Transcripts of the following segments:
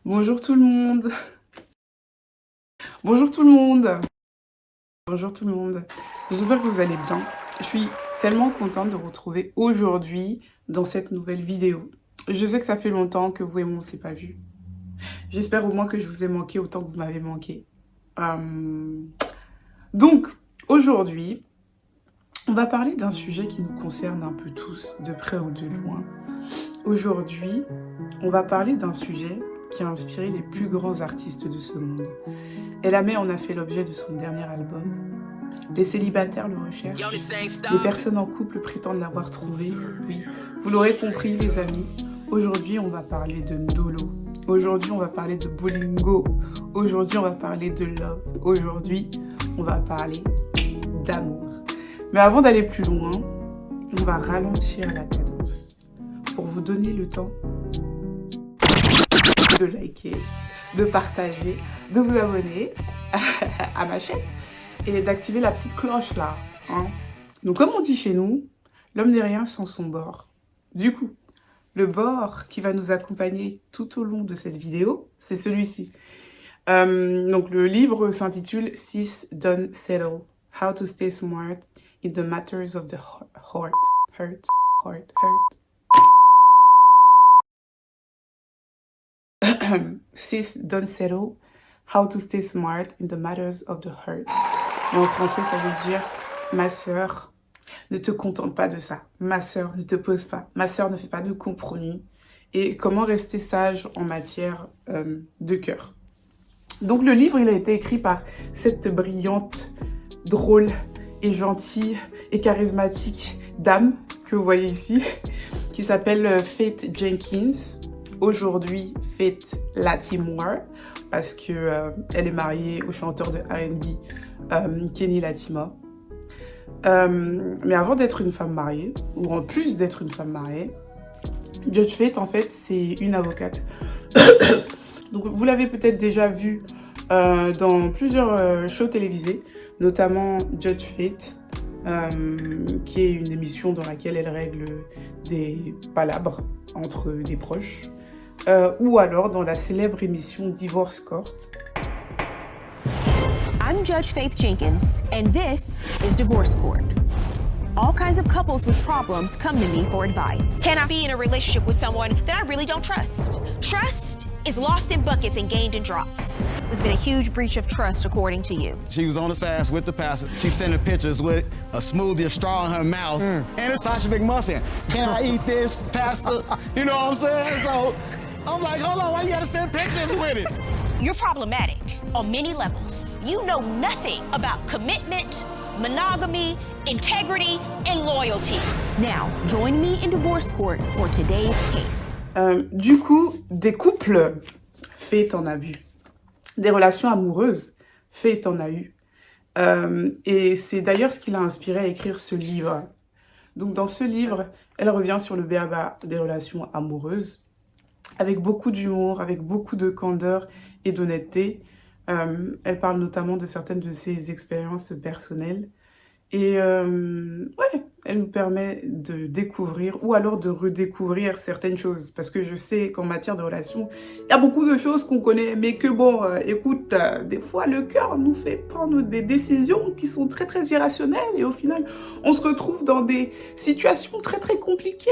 Bonjour tout le monde. Bonjour tout le monde. Bonjour tout le monde. J'espère que vous allez bien. Je suis tellement contente de vous retrouver aujourd'hui dans cette nouvelle vidéo. Je sais que ça fait longtemps que vous et moi on s'est pas vus. J'espère au moins que je vous ai manqué autant que vous m'avez manqué. Donc, aujourd'hui, on va parler d'un sujet qui nous concerne un peu tous, de près ou de loin. Aujourd'hui, on va parler d'un sujet qui a inspiré les plus grands artistes de ce monde. Elamé en a fait l'objet de son dernier album. Les célibataires le recherchent. Les personnes en couple prétendent l'avoir trouvé. Oui, vous l'aurez compris les amis. Aujourd'hui, on va parler de Ndolo. Aujourd'hui, on va parler de Bolingo. Aujourd'hui, on va parler de love. Aujourd'hui, on va parler d'amour. Mais avant d'aller plus loin, on va ralentir la cadence pour vous donner le temps de liker, de partager, de vous abonner à ma chaîne et d'activer la petite cloche là. Hein. Donc comme on dit chez nous, l'homme n'est rien sans son bord. Du coup, le bord qui va nous accompagner tout au long de cette vidéo, c'est celui-ci. Donc le livre s'intitule Sis Don't Settle, How to Stay Smart in the Matters of the Heart. Sis Don't Settle, How to Stay Smart in the Matters of the Heart. Et en français, ça veut dire ma sœur, ne te contente pas de ça. Ma sœur, ne te pose pas. Ma sœur, ne fait pas de compromis. Et comment rester sage en matière de cœur. Donc le livre, il a été écrit par cette brillante, drôle et gentille et charismatique dame que vous voyez ici, qui s'appelle Faith Jenkins. Aujourd'hui, Faith Lattimore, parce que elle est mariée au chanteur de R&B Kenny Lattimore. Mais avant d'être une femme mariée, ou en plus d'être une femme mariée, Judge Faith, en fait, c'est une avocate. Donc, vous l'avez peut-être déjà vu dans plusieurs shows télévisés, notamment Judge Faith, qui est une émission dans laquelle elle règle des palabres entre des proches, ou alors dans la célèbre émission Divorce Court. I'm Judge Faith Jenkins, and this is Divorce Court. All kinds of couples with problems come to me for advice. Can I be in a relationship with someone that I really don't trust? Trust is lost in buckets and gained in drops. There's been a huge breach of trust, according to you. She was on the fast with the pastor. She sending pictures with a smoothie, a straw in her mouth, and a Sasha McMuffin. Can I eat this, pastor? You know what I'm saying? So I'm like, hold on, why you gotta send pictures with it? You're problematic on many levels. You know nothing about commitment, monogamy, integrity, and loyalty. Now, join me in Divorce Court for today's case. Du coup, des couples, Faith en a vu. Des relations amoureuses, Faith en a eu. Et c'est d'ailleurs ce qui l'a inspiré à écrire ce livre. Donc dans ce livre, elle revient sur le b.a.-ba des relations amoureuses, avec beaucoup d'humour, avec beaucoup de candeur et d'honnêteté. Elle parle notamment de certaines de ses expériences personnelles. Et ouais, elle nous permet de découvrir ou alors de redécouvrir certaines choses. Parce que je sais qu'en matière de relations, il y a beaucoup de choses qu'on connaît. Mais que bon, écoute, des fois le cœur nous fait prendre des décisions qui sont très très irrationnelles. Et au final, on se retrouve dans des situations très très compliquées.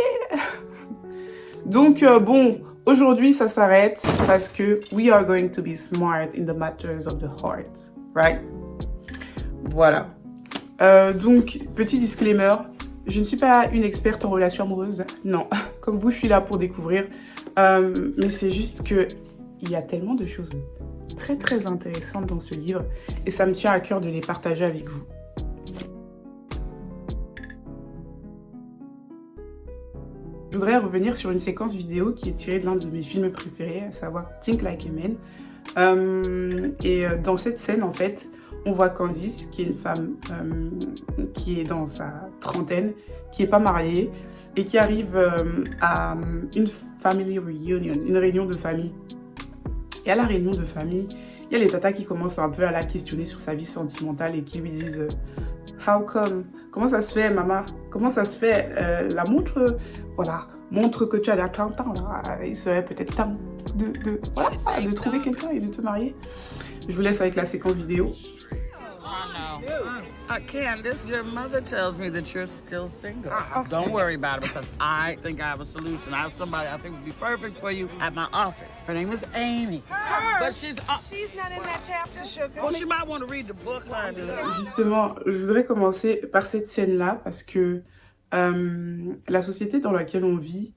Donc bon, aujourd'hui ça s'arrête parce que we are going to be smart in the matters of the heart, right? Voilà. Donc, petit disclaimer, je ne suis pas une experte en relations amoureuses, non. Comme vous, je suis là pour découvrir. Mais c'est juste que il y a tellement de choses très très intéressantes dans ce livre et ça me tient à cœur de les partager avec vous. Je voudrais revenir sur une séquence vidéo qui est tirée de l'un de mes films préférés, à savoir Think Like a Man. Et dans cette scène, en fait, on voit Candice, qui est une femme qui est dans sa trentaine, qui n'est pas mariée, et qui arrive à une family reunion, une réunion de famille. Et à la réunion de famille, il y a les tatas qui commencent un peu à la questionner sur sa vie sentimentale et qui lui disent « How come ?» Comment ça se fait, maman? Comment ça se fait? La montre, voilà, montre que tu as 30 ans, là. Il serait peut-être temps voilà, de trouver quelqu'un et de te marier. Je vous laisse avec la séquence vidéo. Candace, your mother tells me that you're still single. Don't worry about it because I think I have a solution. I have somebody I think would be perfect for you at my office. Her name is Amy. But she's not in that chapter, Sugar. Well, she might want to read the book, honey. Justement, je voudrais commencer par cette scène-là parce que la société dans laquelle on vit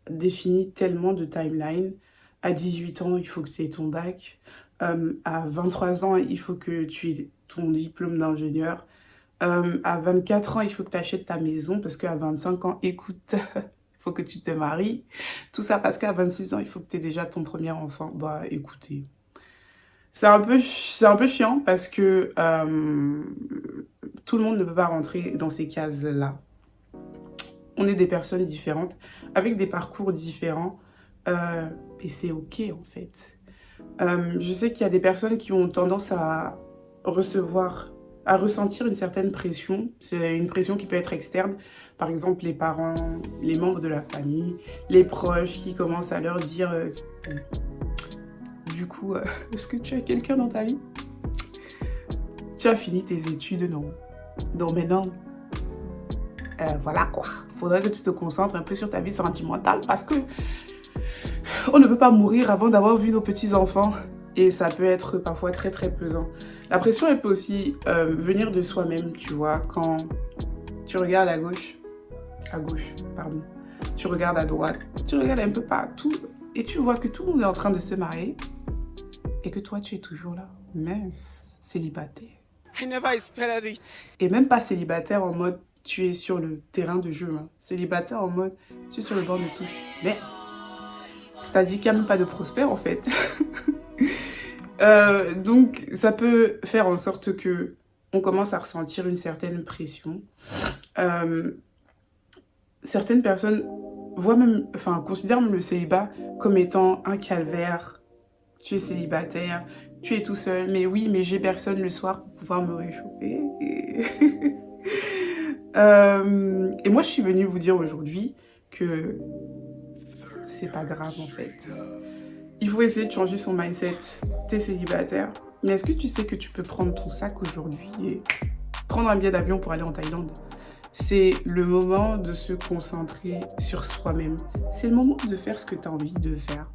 définit tellement de timelines. À 18 ans, il faut que tu aies ton bac. À 23 ans, il faut que tu aies ton diplôme d'ingénieur. À 24 ans, il faut que tu achètes ta maison parce qu'à 25 ans, écoute, il faut que tu te maries. Tout ça parce qu'à 26 ans, il faut que tu aies déjà ton premier enfant. Bah, écoutez, c'est un peu chiant parce que tout le monde ne peut pas rentrer dans ces cases-là. On est des personnes différentes, avec des parcours différents, et c'est ok en fait. Je sais qu'il y a des personnes qui ont tendance à ressentir une certaine pression. C'est une pression qui peut être externe. Par exemple, les parents, les membres de la famille, les proches qui commencent à leur dire du coup, est-ce que tu as quelqu'un dans ta vie? Tu as fini tes études, non? Donc maintenant, voilà quoi. Faudrait que tu te concentres un peu sur ta vie sentimentale parce que on ne veut pas mourir avant d'avoir vu nos petits-enfants. Et ça peut être parfois très très pesant. La pression, elle peut aussi venir de soi-même, tu vois. Quand tu regardes à gauche, pardon. Tu regardes à droite, tu regardes un peu partout. Et tu vois que tout le monde est en train de se marier. Et que toi, tu es toujours là. Mince, célibataire. Et même pas célibataire en mode tu es sur le terrain de jeu. Hein. Célibataire en mode tu es sur le banc de touche. Mais c'est-à-dire qu'il n'y a même pas de prospère en fait. Donc ça peut faire en sorte que on commence à ressentir une certaine pression. Certaines personnes considèrent même le célibat comme étant un calvaire. Tu es célibataire, tu es tout seul, mais oui, mais j'ai personne le soir pour pouvoir me réchauffer. Et moi, je suis venue vous dire aujourd'hui que c'est pas grave en fait. Il faut essayer de changer son mindset. T'es célibataire, mais est-ce que tu sais que tu peux prendre ton sac aujourd'hui et prendre un billet d'avion pour aller en Thaïlande? C'est le moment de se concentrer sur soi-même. C'est le moment de faire ce que tu as envie de faire.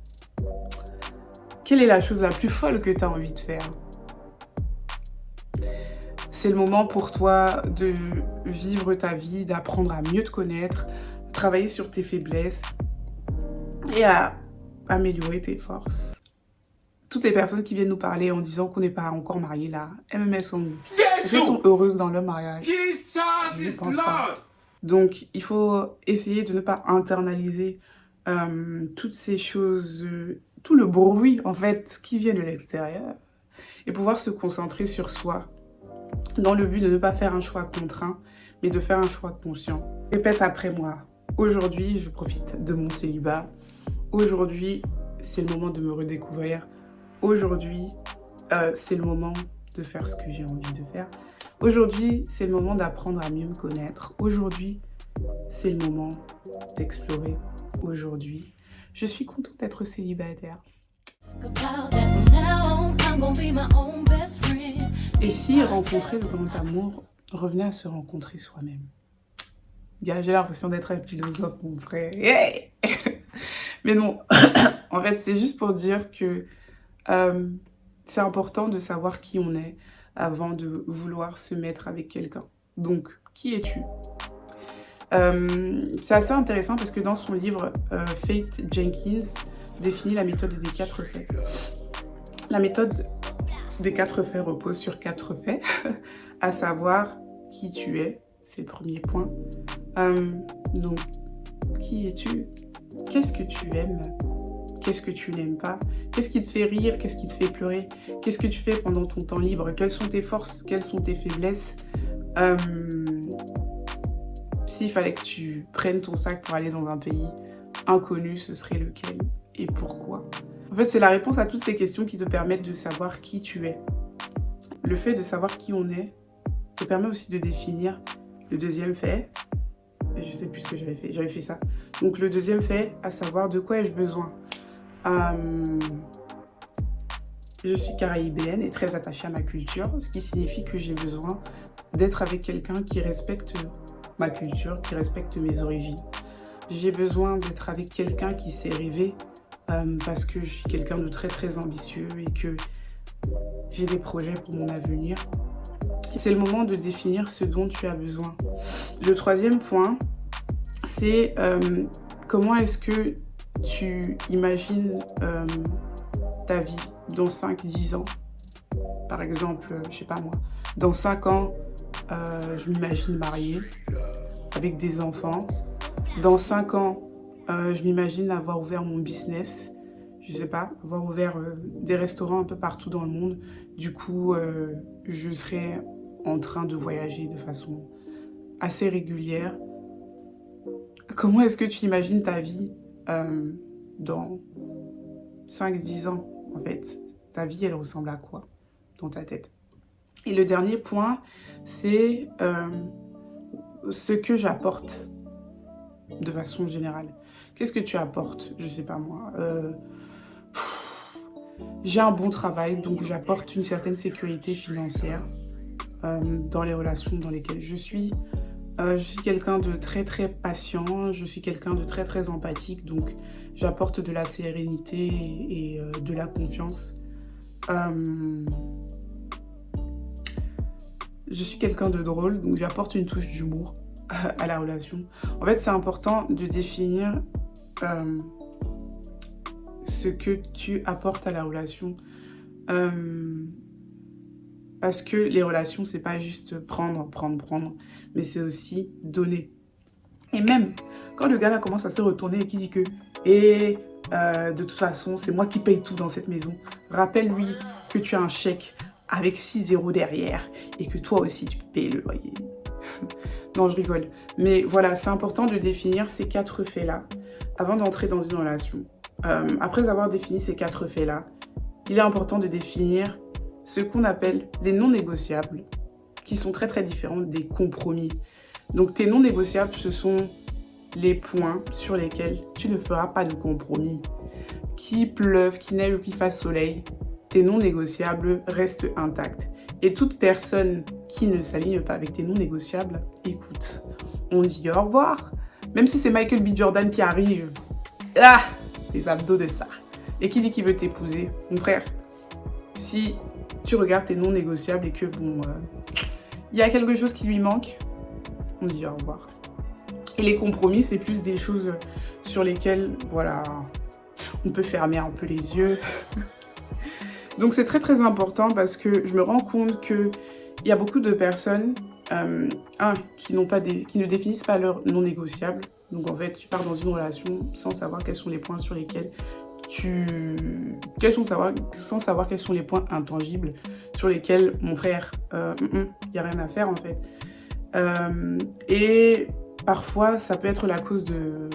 Quelle est la chose la plus folle que tu as envie de faire? C'est le moment pour toi de vivre ta vie, d'apprendre à mieux te connaître, travailler sur tes faiblesses et à améliorer tes forces. Toutes les personnes qui viennent nous parler en disant qu'on n'est pas encore mariés là, elles sont heureuses dans leur mariage. Je ne pense pas. Donc, il faut essayer de ne pas internaliser toutes ces choses, tout le bruit en fait qui vient de l'extérieur et pouvoir se concentrer sur soi dans le but de ne pas faire un choix contraint, mais de faire un choix conscient. Répète après moi. Aujourd'hui, je profite de mon célibat. Aujourd'hui, c'est le moment de me redécouvrir. Aujourd'hui, c'est le moment de faire ce que j'ai envie de faire. Aujourd'hui, c'est le moment d'apprendre à mieux me connaître. Aujourd'hui, c'est le moment d'explorer. Aujourd'hui, je suis contente d'être célibataire. Et si rencontrer le grand amour revenait à se rencontrer soi-même? J'ai l'impression d'être un philosophe, mon frère. Yeah. Mais non, en fait, c'est juste pour dire que c'est important de savoir qui on est avant de vouloir se mettre avec quelqu'un. Donc, qui es-tu? C'est assez intéressant parce que dans son livre, Faith Jenkins définit la méthode des 4 faits. La méthode des 4 faits repose sur 4 faits, à savoir qui tu es, c'est le premier point. Donc, qui es-tu? Qu'est-ce que tu aimes? Qu'est-ce que tu n'aimes pas? Qu'est-ce qui te fait rire? Qu'est-ce qui te fait pleurer? Qu'est-ce que tu fais pendant ton temps libre? Quelles sont tes forces? Quelles sont tes faiblesses? S'il fallait que tu prennes ton sac pour aller dans un pays inconnu, ce serait lequel et pourquoi? En fait, c'est la réponse à toutes ces questions qui te permettent de savoir qui tu es. Le fait de savoir qui on est te permet aussi de définir le deuxième fait. Je sais plus ce que j'avais fait ça. Donc le deuxième fait, à savoir de quoi ai-je besoin? Je suis caribéenne et très attachée à ma culture, ce qui signifie que j'ai besoin d'être avec quelqu'un qui respecte ma culture, qui respecte mes origines. J'ai besoin d'être avec quelqu'un qui sait rêver parce que je suis quelqu'un de très très ambitieux et que j'ai des projets pour mon avenir. Et c'est le moment de définir ce dont tu as besoin. Le troisième point, c'est comment est-ce que tu imagines ta vie dans 5-10 ans. Par exemple, je sais pas moi, dans 5 ans, je m'imagine mariée avec des enfants. Dans 5 ans, je m'imagine avoir ouvert mon business. Je sais pas, avoir ouvert des restaurants un peu partout dans le monde. Du coup, je serai en train de voyager de façon assez régulière. Comment est-ce que tu imagines ta vie dans 5-10 ans, en fait? Ta vie, elle ressemble à quoi dans ta tête? Et le dernier point, c'est ce que j'apporte de façon générale. Qu'est-ce que tu apportes? Je sais pas moi. J'ai un bon travail, donc j'apporte une certaine sécurité financière dans les relations dans lesquelles je suis. Je suis quelqu'un de très très patient, je suis quelqu'un de très très empathique, donc j'apporte de la sérénité et de la confiance. Je suis quelqu'un de drôle, donc j'apporte une touche d'humour à la relation. En fait, c'est important de définir ce que tu apportes à la relation. Parce que les relations, c'est pas juste prendre, mais c'est aussi donner. Et même, quand le gars là commence à se retourner et qui dit que de toute façon, c'est moi qui paye tout dans cette maison, rappelle-lui que tu as un chèque avec 6 zéros derrière et que toi aussi, tu payes le loyer. Non, je rigole. Mais voilà, c'est important de définir ces 4 faits-là avant d'entrer dans une relation. Après avoir défini ces 4 faits-là, il est important de définir ce qu'on appelle les non négociables, qui sont très très différents des compromis. Donc tes non négociables, ce sont les points sur lesquels tu ne feras pas de compromis. Qu'il pleuve, qu'il neige ou qu'il fasse soleil, tes non négociables restent intacts. Et toute personne qui ne s'aligne pas avec tes non négociables, écoute, on dit au revoir. Même si c'est Michael B. Jordan qui arrive, les abdos de ça. Et qui dit qu'il veut t'épouser? Mon frère, si tu regardes tes non négociables et que bon, il y a quelque chose qui lui manque, on dit au revoir. Et les compromis, c'est plus des choses sur lesquelles, voilà, on peut fermer un peu les yeux. Donc c'est très très important parce que je me rends compte qu'il y a beaucoup de personnes, qui ne définissent pas leurs non négociables. Donc en fait, tu pars dans une relation sans savoir quels sont les points sur lesquels sans savoir quels sont les points intangibles sur lesquels, mon frère, y a rien à faire en fait. Et parfois, ça peut être la cause de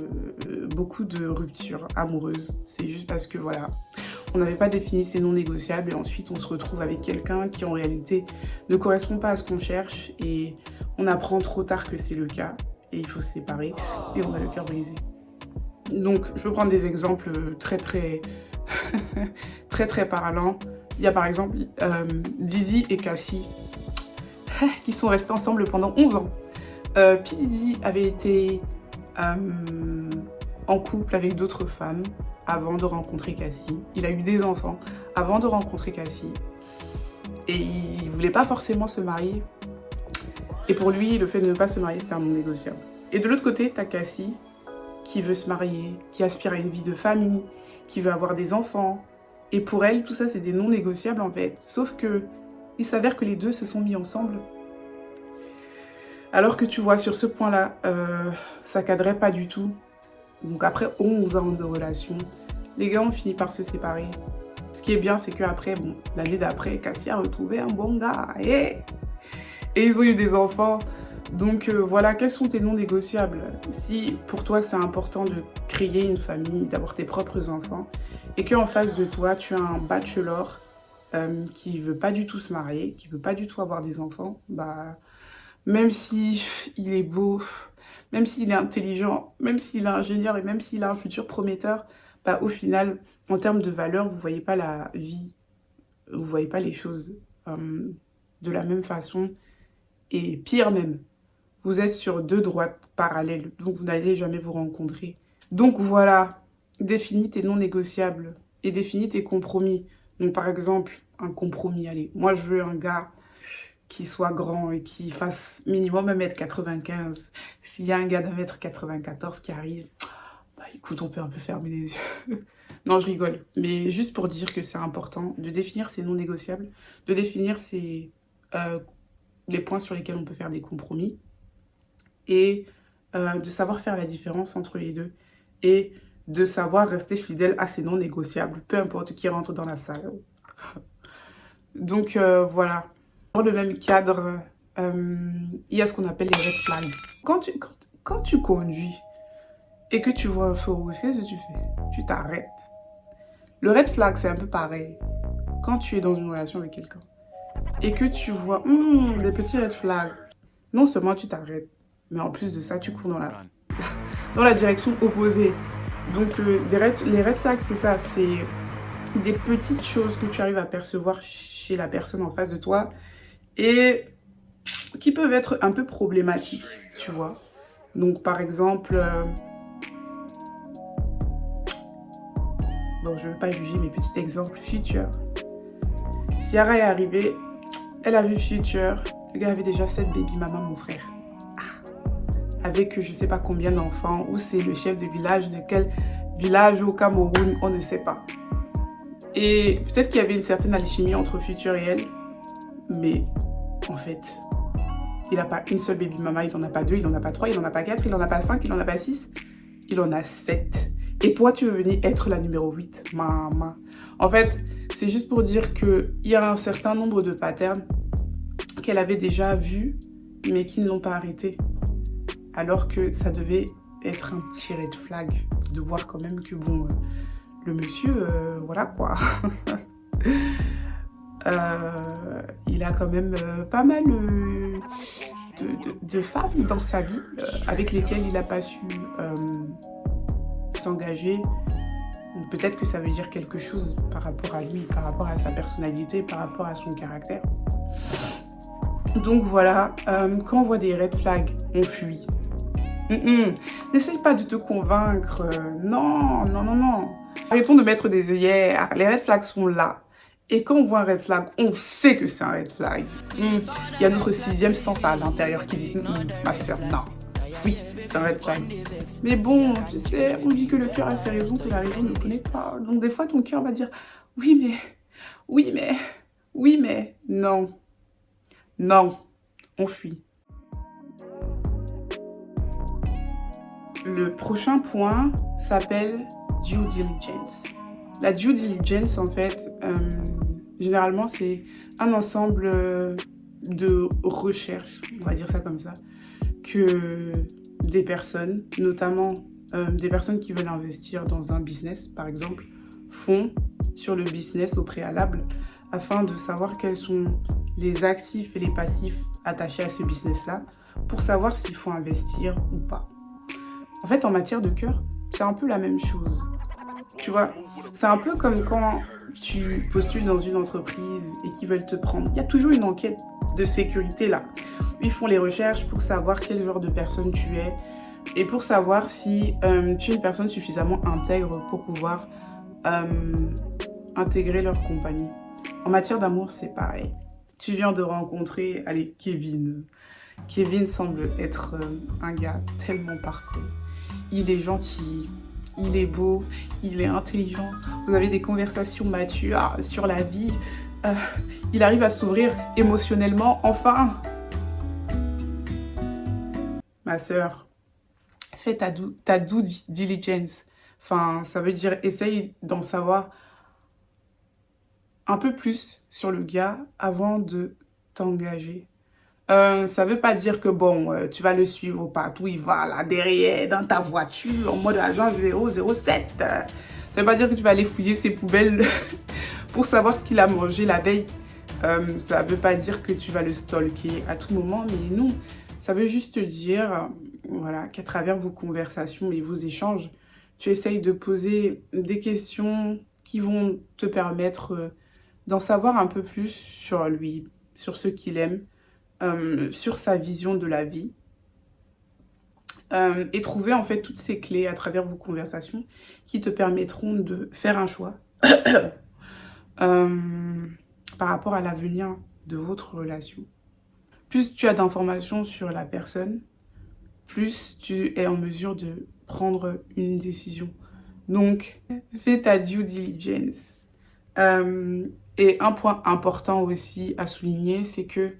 beaucoup de ruptures amoureuses. C'est juste parce que voilà, on n'avait pas défini ces non négociables et ensuite on se retrouve avec quelqu'un qui en réalité ne correspond pas à ce qu'on cherche et on apprend trop tard que c'est le cas et il faut se séparer et on a le cœur brisé. Donc, je peux prendre des exemples très très parlants. Il y a par exemple Didi et Cassie qui sont restés ensemble pendant 11 ans. Puis Didi avait été en couple avec d'autres femmes avant de rencontrer Cassie. Il a eu des enfants avant de rencontrer Cassie. Et il voulait pas forcément se marier. Et pour lui, le fait de ne pas se marier, c'était un non négociable. Et de l'autre côté, t'as Cassie qui veut se marier, qui aspire à une vie de famille, qui veut avoir des enfants. Et pour elle, tout ça, c'est des non négociables en fait. Sauf que il s'avère que les deux se sont mis ensemble. Alors que tu vois, sur ce point-là, ça cadrait pas du tout. Donc après 11 ans de relation, les gars ont fini par se séparer. Ce qui est bien, c'est qu'après, bon, l'année d'après, Cassie a retrouvé un bon gars. Et ils ont eu des enfants. Donc voilà, quels sont tes non négociables? Si pour toi c'est important de créer une famille, d'avoir tes propres enfants, et qu'en face de toi tu as un bachelor qui veut pas du tout se marier, qui veut pas du tout avoir des enfants, bah même si il est beau, même s'il est intelligent, même s'il est ingénieur et même s'il a un futur prometteur, bah au final en termes de valeur, vous voyez pas la vie, vous voyez pas les choses de la même façon. Et pire même, vous êtes sur deux droites parallèles, donc vous n'allez jamais vous rencontrer. Donc voilà, définis tes non négociables et définis tes compromis. Donc par exemple, un compromis, allez, moi je veux un gars qui soit grand et qui fasse minimum 1m95. S'il y a un gars d'1m94 qui arrive, bah écoute, on peut un peu fermer les yeux. Non, je rigole. Mais juste pour dire que c'est important de définir ses non négociables, de définir les points sur lesquels on peut faire des compromis et de savoir faire la différence entre les deux et de savoir rester fidèle à ses non négociables, peu importe qui rentre dans la salle. Donc voilà. Dans le même cadre, il y a ce qu'on appelle les red flags. Quand tu conduis et que tu vois un feu rouge, qu'est-ce que tu fais? Tu t'arrêtes. Le red flag, c'est un peu pareil. Quand tu es dans une relation avec quelqu'un et que tu vois des petits red flags, non seulement tu t'arrêtes, mais en plus de ça, tu cours dans la direction opposée. Donc les red flags, c'est ça, c'est des petites choses que tu arrives à percevoir chez la personne en face de toi et qui peuvent être un peu problématiques, tu vois. Donc par exemple, bon, je ne veux pas juger mes petits exemples, Future. Ciara est arrivée, elle a vu Future, le gars avait déjà 7 baby maman, mon frère. Avec je sais pas combien d'enfants, ou c'est le chef de village, de quel village au Cameroun, on ne sait pas. Et peut-être qu'il y avait une certaine alchimie entre Future et elle, mais en fait, il n'a pas une seule baby mama, il n'en a pas 2, il n'en a pas 3, il n'en a pas 4, il n'en a pas 5, il n'en a pas 6, il en a 7. Et toi, tu veux venir être la numéro 8, maman. En fait, c'est juste pour dire qu'il y a un certain nombre de patterns qu'elle avait déjà vus, mais qui ne l'ont pas arrêté. Alors que ça devait être un petit red flag, de voir quand même que bon, le monsieur, voilà quoi. Il a quand même pas mal de femmes dans sa vie avec lesquelles il n'a pas su s'engager. Peut-être que ça veut dire quelque chose par rapport à lui, par rapport à sa personnalité, par rapport à son caractère. Donc voilà, quand on voit des red flags, on fuit. N'essaye pas de te convaincre. Non. Arrêtons de mettre des œillères. Les red flags sont là. Et quand on voit un red flag, on sait que c'est un red flag. Il y a notre 6e sens à l'intérieur qui dit ma soeur, non. Oui, c'est un red flag. Mais bon, tu sais, on dit que le cœur a ses raisons, que la raison ne connaît pas. Donc des fois, ton cœur va dire oui, mais, non. Non, on fuit. Le prochain point s'appelle due diligence. La due diligence, en fait, généralement, c'est un ensemble de recherches, on va dire ça comme ça, que des personnes, notamment des personnes qui veulent investir dans un business, par exemple, font sur le business au préalable afin de savoir quels sont les actifs et les passifs attachés à ce business-là pour savoir s'il faut investir ou pas. En fait, en matière de cœur, c'est un peu la même chose. Tu vois, c'est un peu comme quand tu postules dans une entreprise et qu'ils veulent te prendre. Il y a toujours une enquête de sécurité là. Ils font les recherches pour savoir quel genre de personne tu es et pour savoir si tu es une personne suffisamment intègre pour pouvoir intégrer leur compagnie. En matière d'amour, c'est pareil. Tu viens de rencontrer, allez, Kevin. Kevin semble être un gars tellement parfait. Il est gentil, il est beau, il est intelligent. Vous avez des conversations matures sur la vie. Il arrive à s'ouvrir émotionnellement, enfin. Ma sœur, fais ta due diligence. Enfin, ça veut dire essaye d'en savoir un peu plus sur le gars avant de t'engager. Ça veut pas dire que bon, tu vas le suivre partout, il va là derrière, dans ta voiture, en mode agent 007. Ça veut pas dire que tu vas aller fouiller ses poubelles pour savoir ce qu'il a mangé la veille. Ça veut pas dire que tu vas le stalker à tout moment, mais non. Ça veut juste dire, voilà, qu'à travers vos conversations et vos échanges, tu essayes de poser des questions qui vont te permettre d'en savoir un peu plus sur lui, sur ce qu'il aime, sur sa vision de la vie. Et trouver en fait toutes ces clés à travers vos conversations qui te permettront de faire un choix par rapport à l'avenir de votre relation. Plus tu as d'informations sur la personne, plus tu es en mesure de prendre une décision. Donc, fais ta due diligence. Et un point important aussi à souligner, c'est que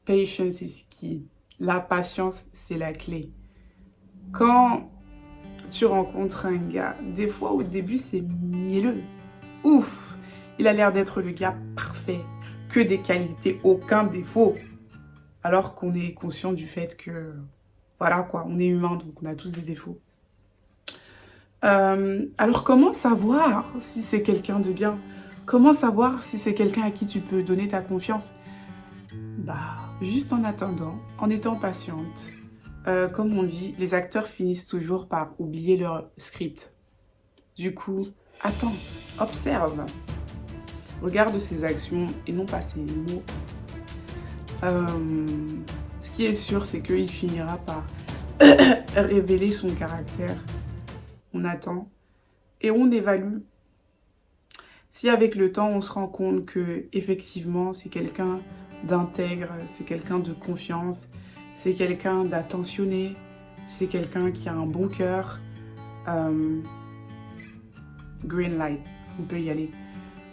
patience is key. La patience, c'est la clé. Quand tu rencontres un gars, des fois au début c'est mielleux. Ouf, il a l'air d'être le gars parfait, que des qualités, aucun défaut. Alors qu'on est conscient du fait que, voilà quoi, on est humain donc on a tous des défauts. Alors comment savoir si c'est quelqu'un de bien? Comment savoir si c'est quelqu'un à qui tu peux donner ta confiance? Bah, juste en attendant, en étant patiente. Comme on dit, les acteurs finissent toujours par oublier leur script. Du coup, attends, observe. Regarde ses actions et non pas ses mots. Ce qui est sûr, c'est qu'il finira par révéler son caractère. On attend et on évalue. Si avec le temps, on se rend compte que effectivement, c'est quelqu'un d'intègre, c'est quelqu'un de confiance, c'est quelqu'un d'attentionné, c'est quelqu'un qui a un bon cœur, green light, on peut y aller.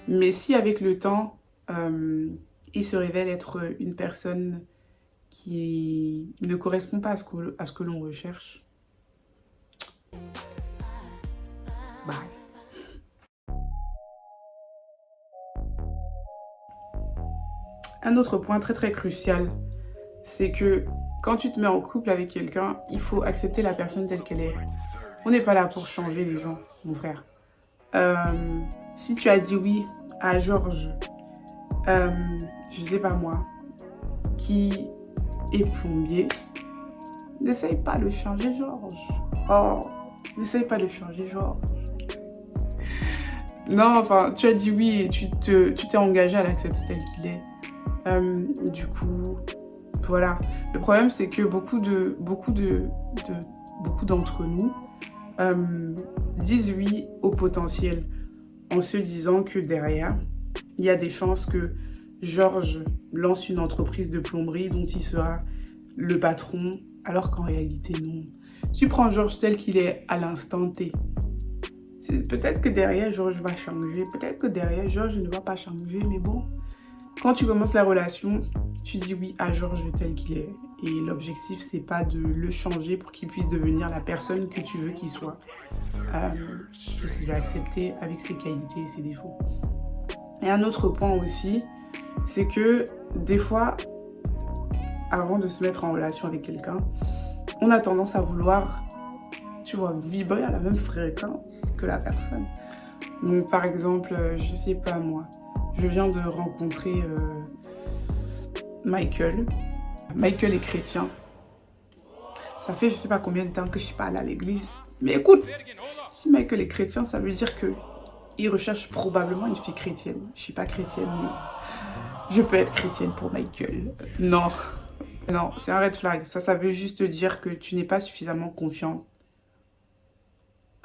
Mais si avec le temps, il se révèle être une personne qui ne correspond pas à ce que l'on recherche, bye. Un autre point très très crucial, c'est que quand tu te mets en couple avec quelqu'un, il faut accepter la personne telle qu'elle est. On n'est pas là pour changer les gens, mon frère. Si tu as dit oui à Georges, je sais pas moi, qui est plombier, n'essaye pas de changer Georges. Oh, n'essaye pas de changer Georges. Non, enfin, tu as dit oui et tu t'es engagé à l'accepter tel qu'il est. Du coup, voilà. Le problème, c'est que beaucoup d'entre nous disent oui au potentiel en se disant que derrière, il y a des chances que Georges lance une entreprise de plomberie dont il sera le patron, alors qu'en réalité, non. Tu prends Georges tel qu'il est à l'instant T. Peut-être que derrière, Georges va changer. Peut-être que derrière, Georges ne va pas changer, mais bon. Quand tu commences la relation, tu dis oui à Georges tel qu'il est. Et l'objectif, c'est pas de le changer pour qu'il puisse devenir la personne que tu veux qu'il soit. Et c'est de l'accepter avec ses qualités et ses défauts. Et un autre point aussi, c'est que des fois, avant de se mettre en relation avec quelqu'un, on a tendance à vouloir, tu vois, vibrer à la même fréquence que la personne. Donc par exemple, je sais pas moi, je viens de rencontrer Michael. Michael est chrétien. Ça fait je sais pas combien de temps que je suis pas allée à l'église. Mais écoute, si Michael est chrétien, ça veut dire que il recherche probablement une fille chrétienne. Je suis pas chrétienne, mais je peux être chrétienne pour Michael. Non, non, c'est un red flag. Ça veut juste dire que tu n'es pas suffisamment confiante.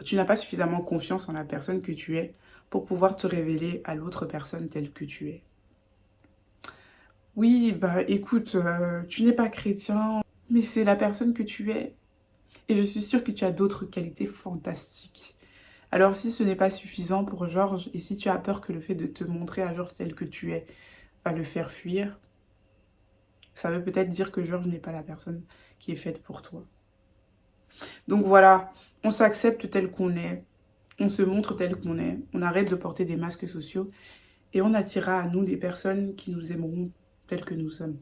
Tu n'as pas suffisamment confiance en la personne que tu es pour pouvoir te révéler à l'autre personne telle que tu es. Oui, bah écoute, tu n'es pas chrétien, mais c'est la personne que tu es. Et je suis sûre que tu as d'autres qualités fantastiques. Alors si ce n'est pas suffisant pour Georges, et si tu as peur que le fait de te montrer à Georges tel que tu es va le faire fuir, ça veut peut-être dire que Georges n'est pas la personne qui est faite pour toi. Donc voilà, on s'accepte tel qu'on est, on se montre tel qu'on est, on arrête de porter des masques sociaux et on attirera à nous des personnes qui nous aimeront tels que nous sommes.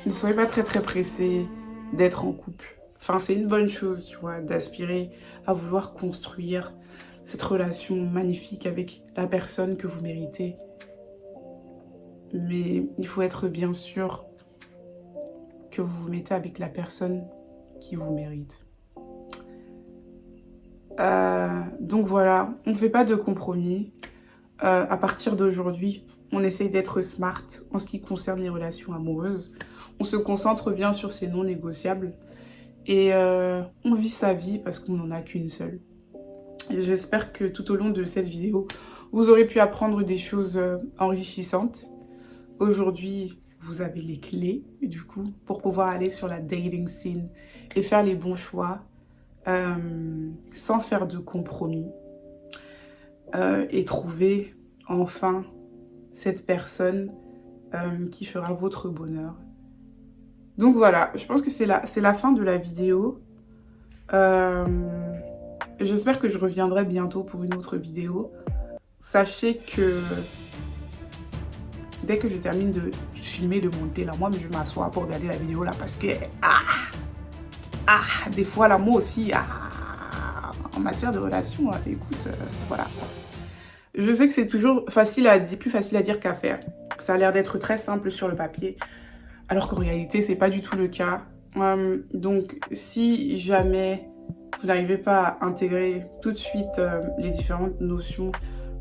Ne soyez pas très pressés d'être en couple. Enfin, c'est une bonne chose, tu vois, d'aspirer à vouloir construire cette relation magnifique avec la personne que vous méritez. Mais il faut être bien sûr que vous vous mettez avec la personne qui vous mérite. Donc voilà, on ne fait pas de compromis. À partir d'aujourd'hui, on essaye d'être smart en ce qui concerne les relations amoureuses. On se concentre bien sur ces non négociables. Et on vit sa vie parce qu'on n'en a qu'une seule. Et j'espère que tout au long de cette vidéo, vous aurez pu apprendre des choses enrichissantes. Aujourd'hui, vous avez les clés, du coup, pour pouvoir aller sur la dating scene et faire les bons choix sans faire de compromis. Et trouver enfin cette personne qui fera votre bonheur. Donc voilà, je pense que c'est la fin de la vidéo. J'espère que je reviendrai bientôt pour une autre vidéo. Sachez que dès que je termine de filmer, de monter, là, moi, je m'assois pour regarder la vidéo là parce que des fois là, moi aussi, en matière de relation, écoute, voilà. Je sais que c'est toujours plus facile à dire qu'à faire. Ça a l'air d'être très simple sur le papier, alors qu'en réalité, c'est pas du tout le cas. Donc, si jamais vous n'arrivez pas à intégrer tout de suite les différentes notions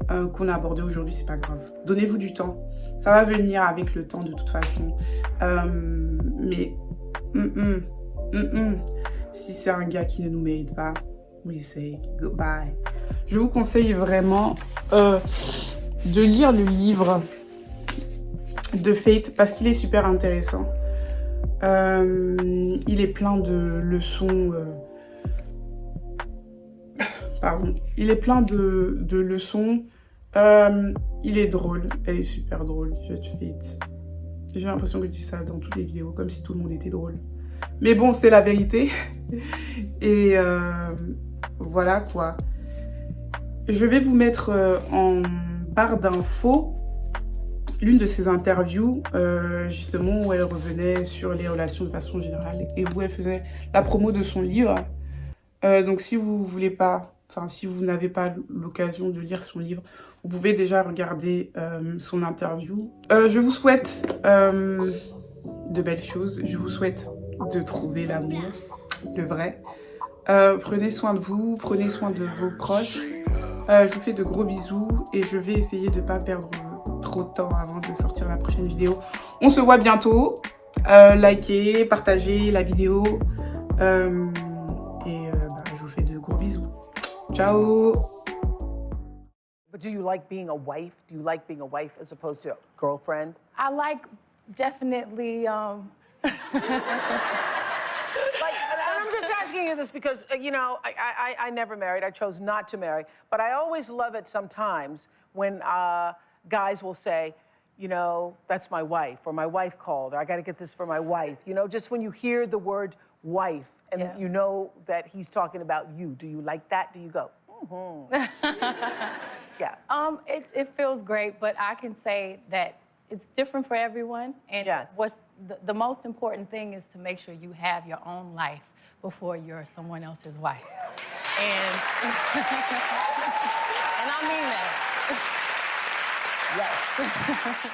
qu'on a abordées aujourd'hui, c'est pas grave. Donnez-vous du temps. Ça va venir avec le temps de toute façon. Mais si c'est un gars qui ne nous mérite pas, we say goodbye. Je vous conseille vraiment de lire le livre de Fate parce qu'il est super intéressant. Il est plein de leçons. Il est plein de leçons. Il est drôle. Elle est super drôle, Fate. J'ai l'impression que je dis ça dans toutes les vidéos, comme si tout le monde était drôle. Mais bon, c'est la vérité. Et voilà quoi. Je vais vous mettre en barre d'infos l'une de ses interviews, justement, où elle revenait sur les relations de façon générale et où elle faisait la promo de son livre. Donc si vous voulez pas, si vous n'avez pas l'occasion de lire son livre, vous pouvez déjà regarder son interview. Je vous souhaite de belles choses. Je vous souhaite de trouver l'amour, le vrai. Prenez soin de vous, prenez soin de vos proches. Je vous fais de gros bisous et je vais essayer de ne pas perdre trop de temps avant de sortir la prochaine vidéo. On se voit bientôt. Likez, partagez la vidéo. Je vous fais de gros bisous. Ciao. But do you like being a wife? Do you like being a wife as opposed to a girlfriend? I like definitely. And I'm just asking you this because, you know, I never married. I chose not to marry. But I always love it sometimes when guys will say, you know, that's my wife, or my wife called, or I got to get this for my wife. You know, just when you hear the word wife and you know that he's talking about you, do you like that? Do you go, Yeah. It feels great, but I can say that it's different for everyone. And what's the most important thing is to make sure you have your own life before you're someone else's wife. And and I mean that. Yes.